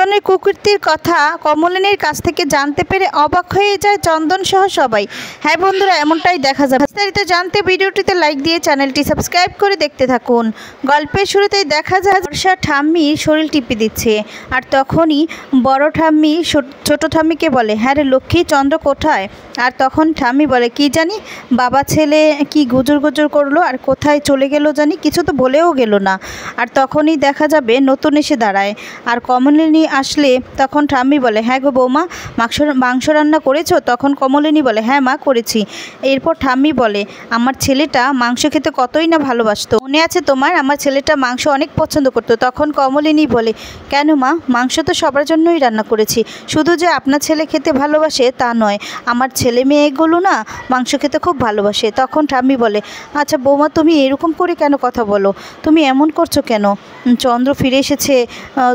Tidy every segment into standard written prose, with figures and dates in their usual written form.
চন্দনের কুকীর্তির কথা কমলিনীর কাছ থেকে জানতে পেরে অবাক হয়ে যায় চন্দন সহ সবাই। হ্যাঁ বন্ধুরা, এমনটাই দেখা যাবে। বিস্তারিত জানতে ভিডিওটিতে লাইক দিয়ে চ্যানেলটি সাবস্ক্রাইব করে দেখতে থাকুন। গল্পের শুরুতেই দেখা যায় বর্ষা ঠাম্মির শরীর টিপে দিচ্ছে, আর তখনই বড় ঠাম্মি ছোট ঠাম্মিকে বলে, হ্যাঁ রে লক্ষ্মী, চন্দ্র কোথায়? আর তখন ঠাম্মি বলে, কি জানি, বাবা ছেলে কি গুজর গুজর করলো আর কোথায় চলে গেল জানি, কিছু তো বলেও গেল না। আর তখনই দেখা যাবে নতুন এসে দাঁড়ায়, আর কমলিনী আসলে তখন ঠাম্মি বলে, হ্যাঁ গো বৌমা, মাংস রান্না করেছো? তখন কমলিনী বলে, হ্যাঁ মা করেছি। এরপর ঠাম্মি বলে, আমার ছেলেটা মাংস খেতে কতই না ভালোবাসতো, মনে আছে তোমার? আমার ছেলেটা মাংস অনেক পছন্দ করতো। তখন কমলিনী বলে, কেন মা, মাংস তো সবার জন্যই রান্না করেছি, শুধু যে আপনার ছেলে খেতে ভালোবাসে তা নয়, আমার ছেলে মেয়েগুলো না মাংস খেতে খুব ভালোবাসে। তখন ঠাম্মি বলে, আচ্ছা বৌমা, তুমি এরকম করে কেন কথা বলো? তুমি এমন করছো কেন? চন্দ্র ফিরে এসেছে,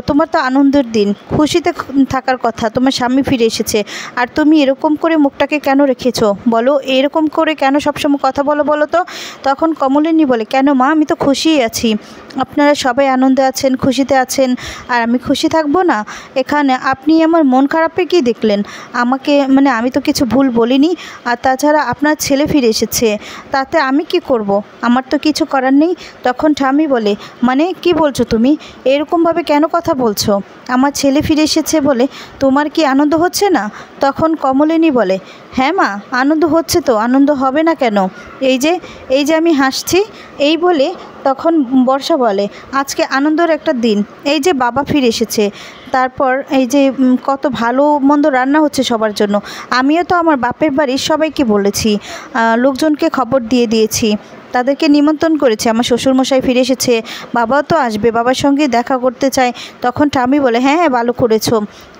তোমার তো আনন্দের দিন, খুশিতে থাকার কথা, তোমার স্বামী ফিরে এসেছে, আর তুমি এরকম করে মুখটাকে কেন রেখেছো বলো? এরকম করে কেন সবসময় কথা বলো তো? তখন কমলিনী বলে, কেন মা, আমি তো খুশিই আছি, আপনারা সবাই আনন্দে আছেন, খুশিতে আছেন, আর আমি খুশি থাকবো না? এখানে আপনি আমার মন খারাপে কি দেখলেন? আমাকে মানে আমি তো কিছু ভুল বলিনি, আর তাছাড়া আপনার ছেলে ফিরে এসেছে, তাতে আমি কি করব? আমার তো কিছু করার নেই। তখন ঠাম্মি বলে, মানে কি বলছো তুমি? এরকমভাবে কেন কথা বলছো? আমার ছেলে ফিরে এসেছে বলে তোমার কি আনন্দ হচ্ছে না? তখন কমলিনী বলে, হ্যাঁ মা, আনন্দ হচ্ছে তো, আনন্দ হবে না কেন? এই যে আমি হাসছি। এই বলে তখন বর্ষা বলে, আজকে আনন্দের একটা দিন, এই যে বাবা ফিরে এসেছে, তারপর এই যে কত ভালো মন্দ রান্না হচ্ছে সবার জন্য। আমিও তো আমার বাপের বাড়ির সবাইকে বলেছি, লোকজনকে খবর দিয়ে দিয়েছি, তাদেরকে নিমন্ত্রণ করেছে, আমার শ্বশুরমশাই ফিরে এসেছে, বাবাও তো আসবে, বাবার সঙ্গে দেখা করতে চায়। তখন ঠাম্মি বলে, হ্যাঁ হ্যাঁ ভালো করেছো।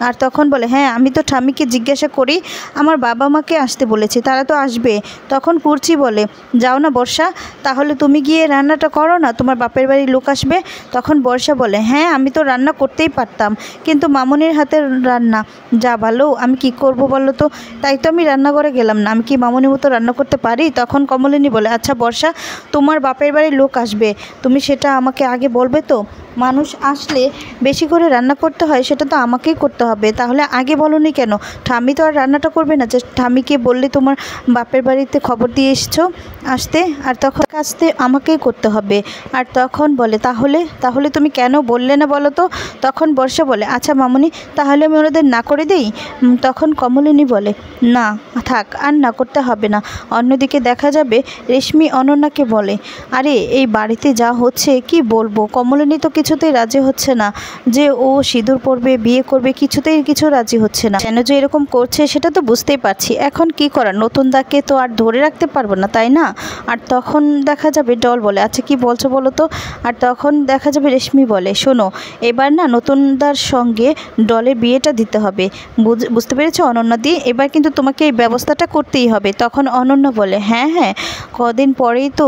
আর তখন বলে, হ্যাঁ আমি তো ঠাম্মিকে জিজ্ঞাসা করি, আমার বাবা মাকে আসতে বলেছি, তারা তো আসবে। তখন কুর্চি বলে, যাও না বর্ষা, তাহলে তুমি গিয়ে রান্নাটা করো না, তোমার বাপের বাড়ির লোক আসবে। তখন বর্ষা বলে, হ্যাঁ আমি তো রান্না করতেই পারতাম, কিন্তু মামনির হাতের রান্না যা ভালো, আমি কি করব বলো তো? তাই তো আমি রান্নাঘরে গেলাম না, আমি কি মামনির মতো রান্না করতে পারি? তখন কমলিনী বলে, আচ্ছা বর্ষা, তোমার বাপের বাড়ির লোক আসবে, তুমি সেটা আমাকে আগে বলবে তো? মানুষ আসলে বেশি করে রান্না করতে হয়, সেটা তো আমাকেই করতে হবে, তাহলে আগে বলোনি কেন? ঠাম্মি তো আর রান্নাটা করবে না যে ঠাম্মিকে বললে তোমার বাপের বাড়িতে খবর দিয়ে এসছো আসতে, আর তখন আসতে আমাকেই করতে হবে। আর তখন বলে, তাহলে তুমি কেন বললে না বলো তো? তখন বর্ষা বলে, আচ্ছা মামনি, তাহলে আমি ওনাদের না করে দিই। তখন কমলিনী বলে, না থাক, আর না করতে হবে না। অন্যদিকে দেখা যাবে রেশমি অনন্যাকে বলে, আরে এই বাড়িতে যা হচ্ছে কি বলবো, কমলিনী তো কিছুতেই রাজি হচ্ছে না যে ও সিঁদুর পরবে, বিয়ে করবে, কিছুতেই কিছু রাজি হচ্ছে না। কেন যে এরকম করছে সেটা তো বুঝতেই পারছি, এখন কি করার, নতুন দাকে তো আর ধরে রাখতে পারবো না, তাই না? আর তখন দেখা যাবে ডল বলে, আচ্ছা কি বলছো বলো তো? আর তখন দেখা যাবে রেশমি বলে, শোনো, এবার না নতুনদার সঙ্গে ডলের বিয়েটা দিতে হবে, বুঝতে পেরেছো অনন্যা দি? এবার কিন্তু তোমাকে এই ব্যবস্থাটা করতেই হবে। তখন অনন্যা বলে, হ্যাঁ হ্যাঁ, কদিন পরেই তো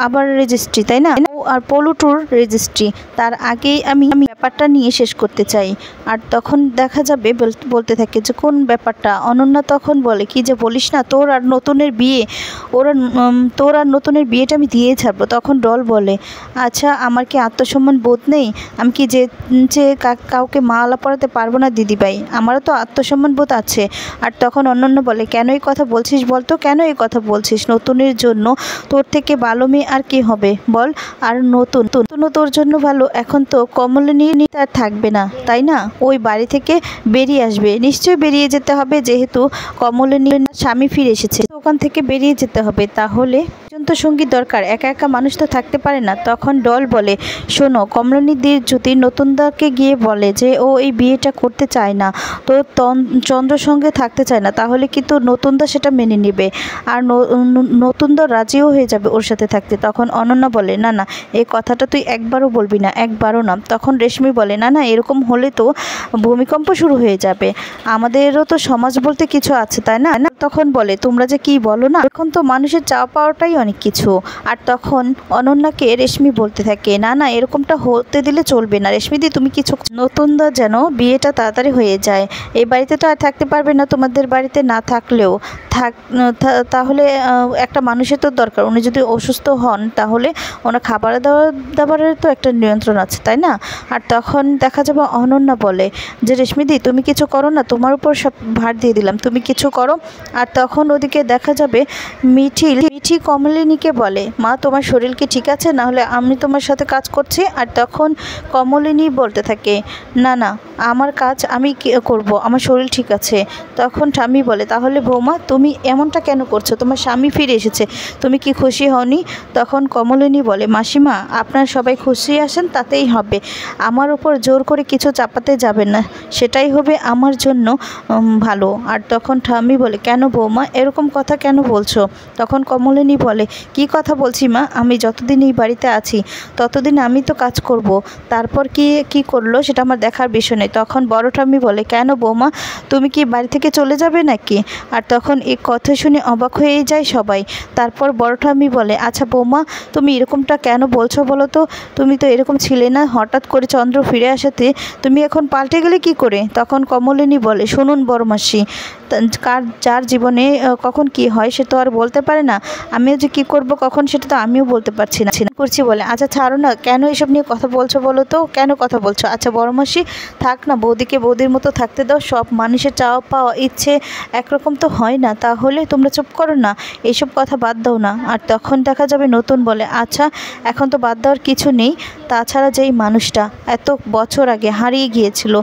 আবার রেজিস্ট্রি, তাই না? আর পলুটুর রেজিস্ট্রি, তার আগেই আমি ব্যাপারটা নিয়ে শেষ করতে চাই। আর তখন দেখা যাবে বলতে থাকে যে কোন ব্যাপারটা? অনন্যা তখন বলে, কি যে বলিস না, তোর আর নতুনের বিয়েটা আমি দিয়ে ছাড়বো। তখন ডল বলে, আচ্ছা আমার কি আত্মসম্মান বোধ নেই? আমি কি যে কাউকে মালা পরাতে পারবো না দিদিভাই? আমারও তো আত্মসম্মান বোধ আছে। আর তখন অনন্য বলে, কেন এই কথা বলছিস বলতো, কেন এই কথা বলছিস? নতুনের জন্য তোর থেকে ভালো মেয়ে আর কি হবে বল? আর নতুনও তোর জন্য ভালো। এখন তো কমলিনী তার থাকবে না, তাই না? ওই বাড়ি থেকে বেরিয়ে আসবে, নিশ্চয়ই বেরিয়ে যেতে হবে, যেহেতু কমলিনীর স্বামী ফিরে এসেছে, ওখান থেকে বেরিয়ে যেতে হবে। তাহলে তো সঙ্গী দরকার, একা একা মানুষ তো থাকতে পারে না। তখন ডল বলে, শোনো, কমলিনীদের যদি নতুনদাকে গিয়ে বলে যে ও এই বিয়েটা করতে চায় না, তো চন্দ্রর সঙ্গে থাকতে চায় না, তাহলে কিন্তু নতুনদা সেটা মেনে নেবে, আর নতুনদা রাজিও হয়ে যাবে ওর সাথে থাকতে। তখন অনন্যা বলে, না না, এই কথাটা তুই একবারও বলবি না, একবারও না। তখন রেশমি বলে, না না, এরকম হলে তো ভূমিকম্প শুরু হয়ে যাবে, আমাদেরও তো সমাজ বলতে কিছু আছে, তাই না? তখন বলে, তোমরা যে কি বলো না, এখন তো মানুষের চাওয়া পাওয়াটাই অনেক কিছু। আর তখন অনন্যাকে রেশমি বলতে থাকে, না না এরকমটা হতে দিলে চলবে না রেশমিদি, তুমি কিছু নতুনদা যেন বিয়েটা তাড়াতাড়ি হয়ে যায়। এই বাড়িতে তো আর থাকতে পারবে না, তোমাদের বাড়িতে না থাকলেও তাহলে একটা মানুষের তো দরকার। উনি যদি অসুস্থ হন তাহলে ওনার খাবার দাবারের তো একটা নিয়ন্ত্রণ আছে, তাই না? আর তখন দেখা যাবে অনন্যা বলে যে রেশমিদি তুমি কিছু করো না, তোমার উপর সব ভার দিয়ে দিলাম, তুমি কিছু করো। আর তখন ওদিকে দেখা যাবে মিঠি কমলিনীকে বলে, মা তোমার শরীর কি ঠিক আছে? না হলে আমি তোমার সাথে কাজ করছি। আর তখন কমলিনী বলতে থাকে, না না আমার কাজ আমি করব, আমার শরীর ঠিক আছে। তখন স্বামী বলে, তাহলে বৌমা তুমি এমনটা কেন করছো? তোমার স্বামী ফিরে এসেছে, তুমি কি খুশি হওনি? তখন কমলিনী বলে, মাসিমা আপনার সবাই খুশি আসেন তাতেই হবে, আমার উপর জোর করে কিছু চাপাতে যাবেন না, সেটাই হবে আমার জন্য ভালো। আর তখন স্বামী বলে, কেন বৌমা এরকম কথা কেন বলছো? তখন কমলিনী বলে, কি কথা বলছি মা, আমি যতদিন এই বাড়িতে আছি ততদিন আমি তো কাজ করব, তারপর কি করলো সেটা আমার দেখার বিষয় নেই। তখন বড় স্বামী বলে, কেন বৌমা তুমি কি বাড়ি থেকে চলে যাবে নাকি? আর তখন এই কথা শুনে অবাক হয়ে যায় সবাই। তারপর বড় স্বামী বলে, আচ্ছা বৌমা তুমি এরকমটা কেন বলছো বলো তো? তুমি তো এরকম ছিলে না, হঠাৎ করে চন্দ্র ফিরে আসাতে তুমি এখন পাল্টে গেলে কি করে? তখন কমলিনী বলে, শুনুন বড় মাসি, যার জীবনে কখন কি হয় সে তো আর বলতে পারে না, আমিও যে কি করব কখন সেটা তো আমিও বলতে পারছি না করছি বলে। আচ্ছা ছাড়ো না, কেন এসব নিয়ে কথা বলছো বলো তো, কেন কথা বলছো? আচ্ছা বড় মাসি থাক না, বৌদিকে বৌদির মতো থাকতে দাও, সব মানুষের চাওয়া পাওয়া ইচ্ছে একরকম তো হয় না, তাহলে তোমরা চুপ করো না, এইসব কথা বাদ দাও না। আর তখন দেখা যাবে নতুন বলে, আচ্ছা এখন তো বাদ দেওয়ার কিছু নেই, তাছাড়া যেই মানুষটা এত বছর আগে হারিয়ে গিয়েছিল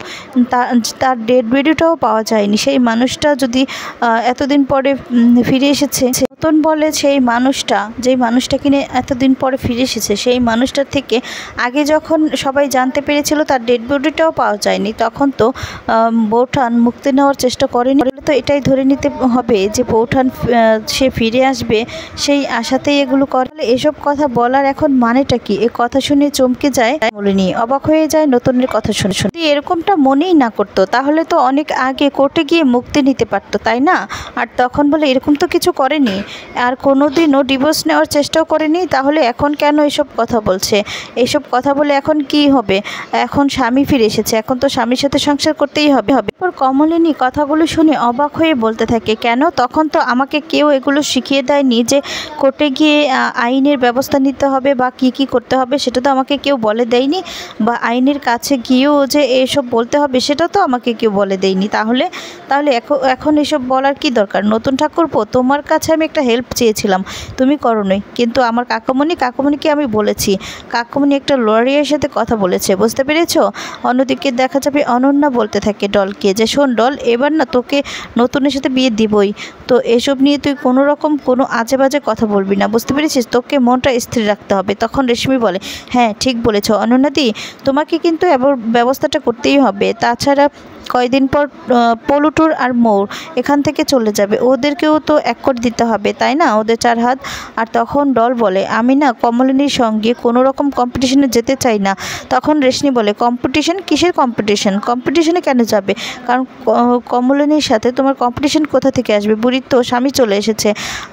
তার ডেড বডিটাও পাওয়া যায়নি, সেই মানুষটা যদি এতদিন পরে ফিরে এসেছে। নতুন বলে, সেই মানুষটা যেই মানুষটা কিনে এতদিন পরে ফিরে এসেছে, সেই মানুষটার থেকে আগে যখন সবাই জানতে পেরেছিল তার ডেড বডিটাও পাওয়া যায়নি, তখন তো বৌঠান মুক্তি নেওয়ার চেষ্টা করেনি। তো এটাই ধরে নিতে হবে যে বৌঠান সে ফিরে আসবে, সেই আশাতেই এগুলো করে। এসব কথা বলার এখন মানেটা কি? এ কথা শুনে চমকে যায় কমলিনী, অবাক হয়ে যায় নতুনের কথা শুনে। এরকমটা মনেই না করতো তাহলে তো অনেক আগে কোর্টে গিয়ে মুক্তি নিতে পারতো, তাই না? আর তখন বলে, এরকম তো কিছু করেনি, আর কোনোদিনও ডিভোর্স নেওয়ার চেষ্টাও করেনি, তাহলে এখন কেন এসব কথা বলছে? এসব কথা বলে এখন কি হবে? এখন স্বামী ফিরে এসেছে, এখন তো স্বামীর সাথে সংসার করতেই হবে। কমলিনী কথাগুলো শুনে অবাক হয়ে বলতে থাকে, কেন? তখন তো আমাকে কেউ এগুলো শিখিয়ে দেয়নি যে কোর্টে গিয়ে আইনের ব্যবস্থা নিতে হবে বা কি করতে হবে, সেটা তো আমাকে কেউ বলে দেয়নি, বা আইনের কাছে গিয়েও যে এসব বলতে হবে সেটা তো আমাকে কেউ বলে দেয়নি। তাহলে এখন এসব বলার কি দরকার? নতুন ঠাকুরপো, তোমার কাছে আমি একটা হেল্প চেয়েছিলাম, তুমি করোনি, কিন্তু আমার কাকুমণিকে আমি বলেছি, কাকুমণি একটা লয়ারের সাথে কথা বলেছে, বুঝতে পেরেছো? অন্যদিকে দেখা যাবে অনন্যা বলতে থাকে ডলকে যে, শোন ডল, এবার না তোকে নতুনের সাথে বিয়ে দিবই, তো এসব নিয়ে তুই কোনো আজে বাজে কথা বলবি না, বুঝতে পেরেছিস? তোকে মনটা স্থির রাখতে হবে। তখন রেশমি বলে, হ্যাঁ ঠিক বলেছ অনন্যাদি, তোমাকে কিন্তু এবার ব্যবস্থাটা করতেই হবে, তাছাড়া কয়দিন পর পলুটুর আর মৌর এখান থেকে চলে যাবে, ওদেরকেও তো এক করে দিতে হবে, তাই না? ওদের 4 হাত। আর তখন ডল বলে, আমি না কমলিনীর সঙ্গে কোনো রকম কম্পিটিশনে যেতে চাই না। তখন রেশমি বলে, কম্পিটিশন? কিসের কম্পিটিশন? কম্পিটিশনে কেন যাবে? কারণ কমলিনীর সাথে তোমার কম্পিটিশন কোথা থেকে আসবে? বুড়ির তো স্বামী চলে এসেছে,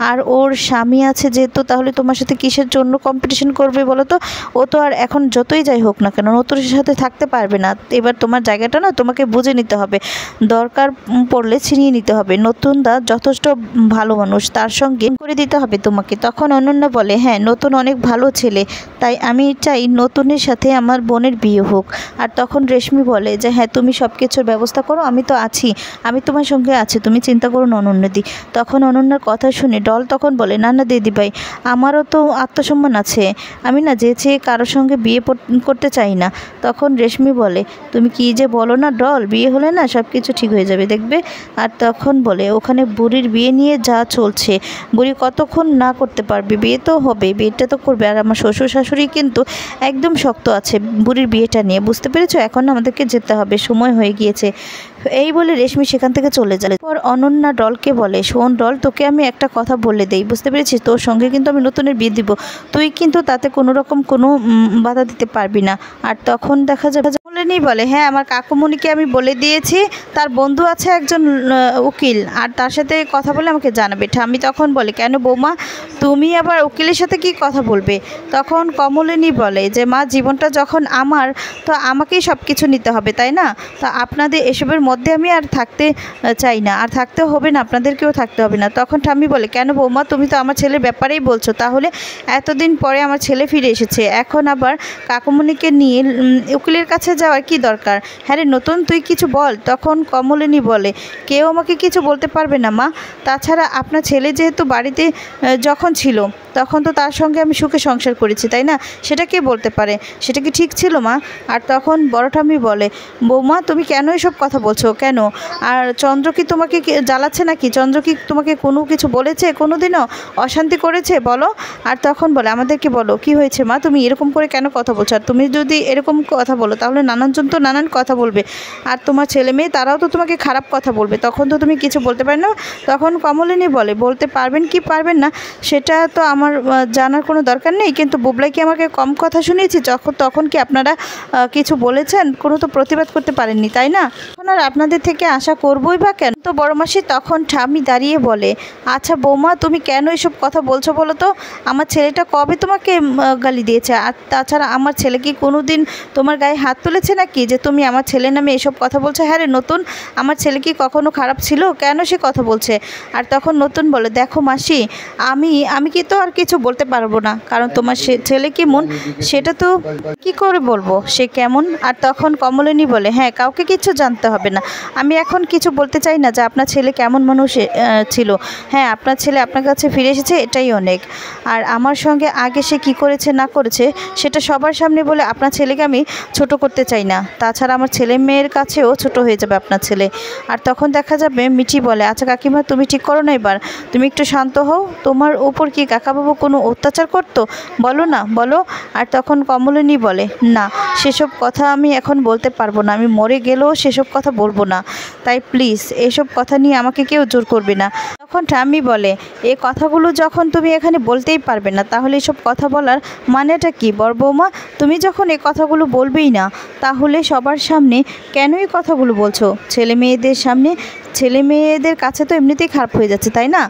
আর ওর স্বামী আছে যেহেতু, তাহলে তোমার সাথে কিসের জন্য কম্পিটিশন করবে বলো তো? ও তো আর এখন যতই যাই হোক না কেন নতুনের সাথে থাকতে পারবে না। এবার তোমার জায়গাটা না তোমাকে বুঝে নিতে হবে, দরকার পড়লে ছিনিয়ে নিতে হবে। নতুন দা যথেষ্ট ভালো মানুষ, তার সঙ্গে করে দিতে হবে তোমাকে। তখন অনন্যা বলে, হ্যাঁ নতুন অনেক ভালো ছেলে, তাই আমি চাই নতুনের সাথে আমার বোনের বিয়ে হোক। আর তখন রেশমি বলে যে, হ্যাঁ তুমি সব কিছুর ব্যবস্থা করো, আমি তো আছি, আমি তোমার সঙ্গে আছি, তুমি চিন্তা করো না অনন্যাদি। তখন অনন্যার কথা শুনে ডল তখন বলে, না না দিদিভাই, আমারও তো আত্মসম্মান আছে, আমি না যেচে কারোর সঙ্গে বিয়ে করতে চাই না। তখন রেশমি বলে, তুমি কি যে বলো না ডল, বিয়ে হলে না সব কিছু ঠিক হয়ে যাবে দেখবে। আর তখন বলে, ওখানে বুড়ির বিয়ে নিয়ে যা চলছে, বুড়ি কতক্ষণ না করতে পারবে? বিয়ে তো হবে, বিয়েটা তো করবে, আর আমার শ্বশুর শাশুড়ি কিন্তু একদম শক্ত আছে বুড়ির বিয়েটা নিয়ে, বুঝতে পেরেছো? এখন আমাদেরকে যেতে হবে, সময় হয়ে গিয়েছে। এই বলে রেশমি সেখান থেকে চলে যায়। পর অনন্যা ডলকে বলে, শোন ডল, তোকে আমি একটা কথা বলে দেই, বুঝতে পেরেছিস? তোর সঙ্গে কিন্তু আমি নতুনের বিয়ে দিব, তুই কিন্তু তাতে কোনো রকম কোনো বাধা দিতে পারবি না। আর তখন দেখা যাবে কমলিনী বলে, হ্যাঁ আমার কাকুমণিকে আমি বলে দিয়েছি, তার বন্ধু আছে একজন উকিল, আর তার সাথে কথা বলে আমাকে জানাবে। ঠাম্মি তখন বলে, কেন বৌমা, তুমি আবার উকিলের সাথে কি কথা বলবে? তখন কমলিনী বলে যে, মা জীবনটা যখন আমার, তো আমাকেই সব কিছু নিতে হবে, তাই না? তো আপনাদের এসবের মধ্যে আমি আর থাকতে চাই না, আর থাকতে হবে না, আপনাদেরকেও থাকতে হবে না। তখন ঠাম্মি বলে, কেন বৌমা, তুমি তো আমার ছেলের ব্যাপারেই বলছো, তাহলে এতদিন পরে আমার ছেলে ফিরে এসেছে, এখন আবার কাকুমণিকে নিয়ে উকিলের কাছে যাওয়ার কি দরকার? হ্যাঁ রে নতুন, তুই কিছু বল। তখন কমলিনী বলে, কেউ আমাকে কিছু বলতে পারবে না মা, তাছাড়া আপনার ছেলে যেহেতু বাড়িতে যখন ছিল তখন তো তার সঙ্গে আমি সুখে সংসার করেছি, তাই না? সেটা কে বলতে পারে? সেটা কি ঠিক ছিল মা? আর তখন বড় ঠাম্মি বলে, বৌমা তুমি কেন এসব কথা বলছো, কেন? আর চন্দ্র কি তোমাকে জ্বালাচ্ছে নাকি? চন্দ্র কি তোমাকে কোনো কিছু বলেছে, কোনো দিনও অশান্তি করেছে বলো? আর তখন বলে, আমাদেরকে বলো কি হয়েছে মা, তুমি এরকম করে কেন কথা বলছো? আর তুমি যদি এরকম কথা বলো তাহলে নানানজন তো নানান কথা বলবে, আর তোমার ছেলে মেয়ে তারাও তো তোমাকে খারাপ কথা বলবে, তখন তো তুমি কিছু বলতে পারো না। তখন কমলিনী বলে, বলতে পারবেন কি পারবেন না সেটা তো আমার জানার কোনো দরকার নেই, কিন্তু বুবলাই কি আমাকে কম কথা শুনিয়েছি? তখন কি আপনারা কিছু বলেছেন? কোনো তো প্রতিবাদ করতে পারেননি, তাই না? এখন আর আপনাদের থেকে আশা করবই বা কেন? তো বড় মাসি তখন ঠাম্মি দাঁড়িয়ে বলে, আচ্ছা বৌমা তুমি কেন এসব কথা বলছো বলো তো? আমার ছেলেটা কবে তোমাকে গালি দিয়েছে? আর তাছাড়া আমার ছেলে কি কোনো দিন তোমার গায়ে হাত তুলেছে নাকি যে তুমি আমার ছেলের নামে এসব কথা বলছো? হ্যাঁ রে নতুন, আমার ছেলে কি কখনো খারাপ ছিল? কেন সে কথা বলছে? আর তখন নতুন বলে, দেখো মাসি, আমি কি তো আর কিছু বলতে পারবো না, কারণ তোমার ছেলে কেমন সেটা তো কি করে বলবো সে কেমন? আর তখন কমলিনী বলে, হ্যাঁ কাউকে কিছু জানতে হবে না, আমি এখন কিছু বলতে চাই না যে আপনার ছেলে কেমন মানুষ ছিল। হ্যাঁ আপনার ছেলে আপনার কাছে ফিরে এসেছে, এটাই অনেক। আর আমার সঙ্গে আগে সে কি করেছে না করেছে সেটা সবার সামনে বলে আপনার ছেলেকে আমি ছোট করতে চাই না, তাছাড়া আমার ছেলে মেয়ের কাছেও ছোট হয়ে যাবে আপনার ছেলে। আর তখন দেখা যাবে মিঠি বলে, আচ্ছা কাকিমা তুমি ঠিক করো না, এবার তুমি একটু শান্ত হও, তোমার ওপর কি কাকাবাবু কোনো অত্যাচার করতো? বলো না, বলো। আর তখন কমলিনী বলে, না সেসব কথা আমি এখন বলতে পারবো না, আমি মরে গেলেও সেসব কথা বলবো না, তাই প্লিজ এসব কথা নিয়ে আমাকে কেউ জোর করবে না। তখন ঠাম্মি বলে, এই কথাগুলো যখন তুমি এখানে বলতেই পারবে না তাহলে এসব কথা বলার মানেটা কি বড় বৌমা? তুমি যখন এই কথাগুলো বলবেই না তাহলে সবার সামনে কেন এই কথাগুলো বলছো? ছেলে মেয়েদের সামনে, ছেলে মেয়েদের কাছে তো এমনিতেই খারাপ হয়ে যাচ্ছে, তাই না?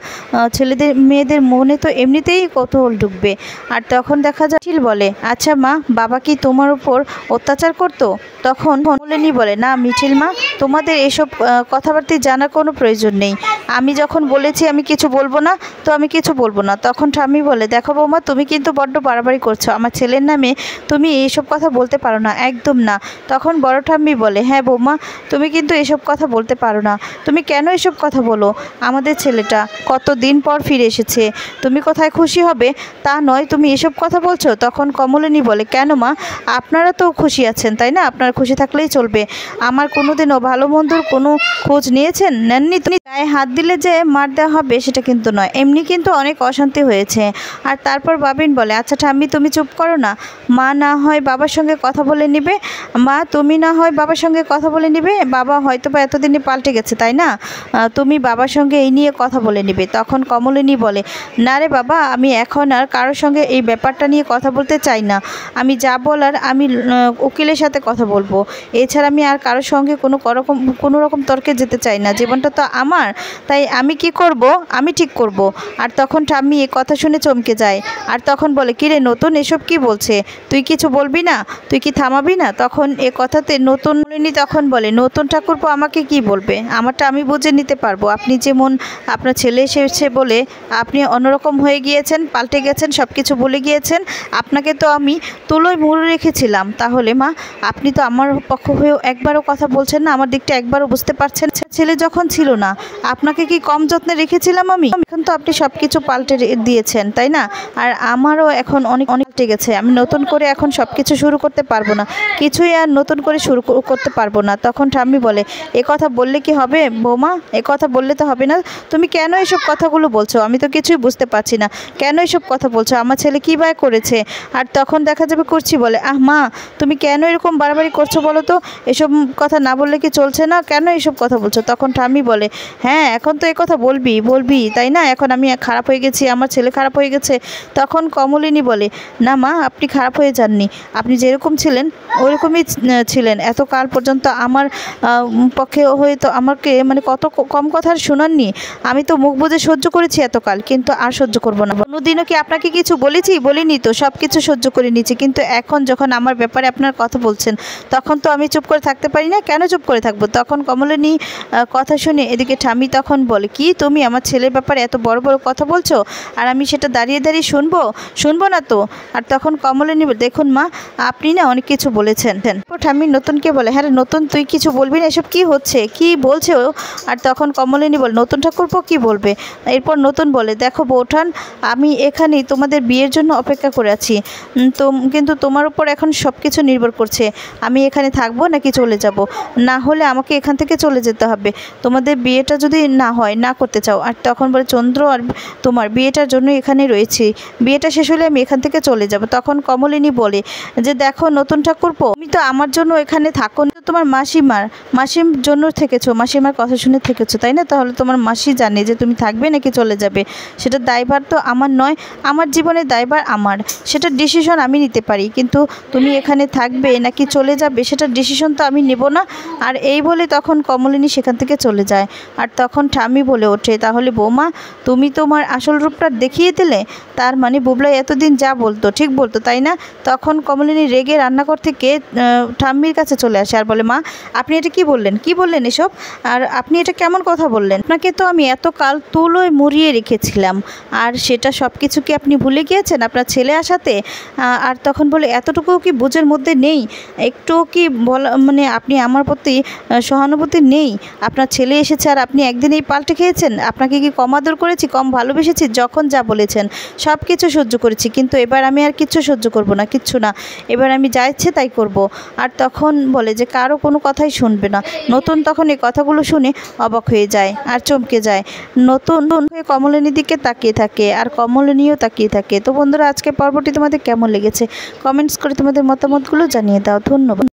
ছেলেদের মেয়েদের মনে তো এমনিতেই কৌতূহল ঢুকবে। আর তখন দেখা যায় বলে, আচ্ছা মা, বাবা কি তোমার উপর অত্যাচার করতো? তখন কমলিনী বলে, না মিঠিল মা, তোমাদের এসব কথাবার্তা জানার কোনো প্রয়োজন নেই, আমি যখন বলেছি আমি কিছু বলবো না তো আমি কিছু বলবো না। তখন ঠাম্মি বলে, দেখো বৌমা তুমি কিন্তু বড্ড বাড়াবাড়ি করছো, আমার ছেলের নামে তুমি এইসব কথা বলতে পারো না, একদম না। তখন বড় ঠাম্মি বলে, হ্যাঁ বৌমা তুমি কিন্তু এসব কথা বলতে পারো না, তুমি কেন এসব কথা বলো? আমাদের ছেলেটা কতদিন পর ফিরে এসেছে, তুমি কোথায় খুশি হবে তা নয়, তুমি এসব কথা বলছো? তখন কমলিনী বলে, কেন মা, আপনারা তো খুশি আছেন তাই না, আপনারা খুশি থাকলেই চলবে, আমার কোনোদিনও ভালো মন্দর কোনো খোঁজ নিয়েছেন? নেননি। তুমি গায়ে হাত দিলে যে মার দেওয়া হবে সেটা কিন্তু নয়, এমনি কিন্তু অনেক অশান্তি হয়েছে। আর তারপর বাবিন বলে, আচ্ছা ঠাম্মি তুমি চুপ করো না, মা না হয় বাবার সঙ্গে কথা বলে নিবে, মা তুমি না হয় বাবার সঙ্গে কথা বলে নিবে, বাবা হয়তো বা এতদিনে পাল্টে গেছে তাই না, তুমি বাবার সঙ্গে এই নিয়ে কথা বলে নিবে। তখন কমলিনী বলে, না রে বাবা, আমি এখন আর কারোর সঙ্গে এই ব্যাপারটা নিয়ে কথা বলতে চাই না, আমি যা বলার আমি উকিলের সাথে কথা বলবো, এছাড়া আমি আর কারোর সঙ্গে কোনো রকম তর্কে যেতে চাই না, জীবনটা তো আমার, তাই আমি কি করব আমি ঠিক করব। আর তখন ঠাম্মি এ কথা শুনে চমকে যায়, আর তখন বলে, কিরে নতুন, এসব কি বলছে, তুই কিছু বলবি না, তুই কি থামাবি না? তখন এ কথাতে নতুন তখন বলে, নতুন ঠাকুরপো আমাকে কি বলবে, আমারটা আমি বুঝে নিতে পারবো, আপনি যেমন আপনার ছেলে এসেছে বলে আপনি অন্যরকম হয়ে গিয়েছেন, পাল্টে গেছেন, সব কিছু ভুলে গিয়েছেন, আপনাকে তো আমি তুলোয় মুড়ে রেখেছিলাম, তাহলে মা আপনি তো আমার পক্ষ হয়েও একবারও কথা বলছেন না, আমার দিকটা একবারও বুঝতে পারছেন? ছেলে যখন ছিল না আপনাকে কি কম যত্নে রেখেছিলাম আমি? এখন তো আপনি সব কিছু পাল্টে দিয়েছেন তাই না, আর আমারও এখন অনেক পাল্টে গেছে, আমি নতুন করে এখন সব কিছু শুরু করতে পারবো না, কিছুই আর নতুন করে শুরু করতে পারবো না। তখন ঠাম্মি বলে, এ কথা বললে কি হবে বৌমা, এ কথা বললে তো হবে না, তুমি কেন এসব কথাগুলো বলছো, আমি তো কিছুই বুঝতে পারছি না, কেন এসব কথা বলছো, আমার ছেলে কী বা করেছে? আর তখন দেখা যাবে করছি বলে, আহ মা তুমি কেন এরকম বাড়াবাড়ি করছো বলো তো, এসব কথা না বললে কি চলছে না, কেন এসব কথা বলছো? তখন ঠাম্মি বলে, হ্যাঁ এখন তো এ কথা বলবি তাই না, এখন আমি খারাপ হয়ে গেছি, আমার ছেলে খারাপ হয়ে গেছে। তখন কমলিনী বলে, না মা, আপনি খারাপ হয়ে যাননি, আপনি যেরকম ছিলেন ওরকমই ছিলেন। এতকাল পর্যন্ত আমার পক্ষে হয়তো আমাকে মানে কত কম কথা শোনাননি। আমি তো মুখ বুজে সহ্য করেছি এতকাল, কিন্তু আর সহ্য করব না। কোনোদিনও কি আপনাকে কিছু বলেছি? বলিনি তো, সব কিছু সহ্য করে নিয়েছি। কিন্তু এখন যখন আমার ব্যাপারে আপনার কথা বলছেন, তখন তো আমি চুপ করে থাকতে পারি না। কেন চুপ করে থাকবো? তখন কমলিনী কথা শুনে এদিকে ঠাম্মি তখন বলে, কি তুমি আমার ছেলের ব্যাপারে এত বড় বড় কথা বলছো, আর আমি সেটা দাঁড়িয়ে দাঁড়িয়ে শুনবো না তো? আর তখন কমলিনী বলে, দেখুন মা, আপনি না অনেক কিছু বলেছেন। ঠাম্মি নতুনকে বলে, হ্যাঁ নতুন, তুই কিছু বলবি না? এসব কি হচ্ছে, কি বলছে ও? আর তখন কমলিনী বলে, নতুন ঠাকুরপো কি বলবে? এরপর নতুন বলে, দেখো বৌঠান, আমি এখানেই তোমাদের বিয়ের জন্য অপেক্ষা করে আছি, তো কিন্তু তোমার উপর এখন সব কিছু নির্ভর করছে, আমি এখানে থাকবো নাকি চলে যাব। না হলে আমাকে এখান থেকে চলে যেতে হবে, তোমাদের বিয়েটা যদি না হয়, না করতে চাও। আর তখন বলে, চন্দ্র আর তোমার বিয়েটার জন্য এখানে রয়েছি, বিয়েটা শেষ হলে আমি এখান থেকে চলে যাব। তখন কমলিনী বলে যে, দেখো নতুন ঠাকুরপো, তুমি তো আমার জন্য এখানে থাকো, তোমার মাসির জন্য থেকেছো, মাসিমার কথা শুনে থেকেছো, তাই না? তাহলে তোমার মাসি জানে যে তুমি থাকবে নাকি চলে যাবে। সেটা দায়ভার তো আমার নয়, আমার জীবনের দায়ভার আমার, সেটা ডিসিশন আমি নিতে পারি, কিন্তু তুমি এখানে থাকবে নাকি চলে যাবে সেটা ডিসিশন তো আমি নেব না। আর এই বলে তখন কমলিনী সেখান থেকে চলে যায়। আর তখন ঠাম্মি বলে ওঠে, তাহলে বৌমা, তুমি তোমার আসল রূপটা দেখিয়ে দিলে? তার মানে বুবলাই এতদিন যা বলতো ঠিক বলতো, তাই না? তখন কমলিনী রেগে রান্নাঘর থেকে ঠাম্মির কাছে চলে আসে আর বলে, মা, আপনি এটা কি বললেন এসব? আর আপনি এটা কেমন কথা বললেন? আপনাকে তো আমি এতকাল তুলোয় মুড়িয়ে রেখেছিলাম, আর সেটা সব কিছু কি আপনি ভুলে গিয়েছেন আপনার ছেলে আসাতে? আর তখন বলে, এতটুকু কি বুঝের মধ্যে নেই? একটু কি বলা মানে আপনি আমার প্রতি সহানুভূতি নেই? আপনার ছেলে এসেছে আর আপনি একদিনেই পাল্টে খেয়েছেন? আপনাকে কি কম আদর করেছি, কম ভালোবেসেছি? যখন যা বলেছেন সব কিছু সহ্য করেছি, কিন্তু এবার আমি আর কিচ্ছু সহ্য করব না, কিচ্ছু না, এবার আমি যা ইচ্ছে তাই করব। আর তখন বলে যে, কারো কোনো কথাই শুনবে না। নতুন তখন এই কথাগুলো শুনে অবাক হয়ে যায় আর চমকে যায়। নতুন হয়ে কমলিনীর দিকে তাকিয়ে থাকে, আর কমলিনীও তাকিয়ে থাকে। তো বন্ধুরা, আজকে পর্বটি তোমাদের কেমন লেগেছে কমেন্টস করে তোমাদের মতামতগুলো জানিয়ে দাও। ধন্যবাদ।